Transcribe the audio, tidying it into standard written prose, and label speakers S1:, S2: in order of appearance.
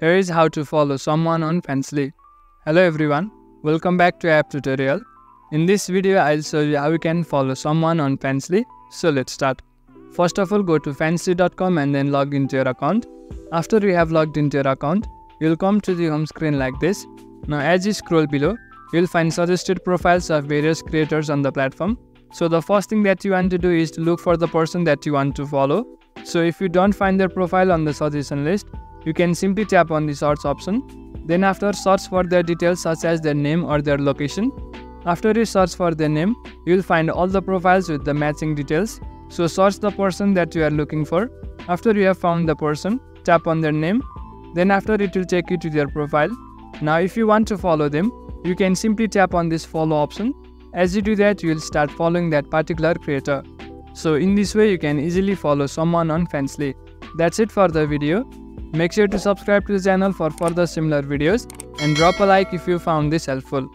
S1: Here is how to follow someone on Fancily. Hello everyone, welcome back to app tutorial. In this video, I'll show you how you can follow someone on Fancily. So let's start. First of all, go to fancily.com and then log into your account. After you have logged into your account, you'll come to the home screen like this. Now as you scroll below, you'll find suggested profiles of various creators on the platform. So the first thing that you want to do is to look for the person that you want to follow. So if you don't find their profile on the suggestion list, you can simply tap on the search option. Then after, search for their details such as their name or their location. After you search for their name, you'll find all the profiles with the matching details. So search the person that you are looking for. After you have found the person, tap on their name. Then after, it will take you to their profile. Now if you want to follow them, you can simply tap on this follow option. As you do that, you will start following that particular creator. So in this way, you can easily follow someone on Fancily. That's it for the video. Make sure to subscribe to the channel for further similar videos and drop a like if you found this helpful.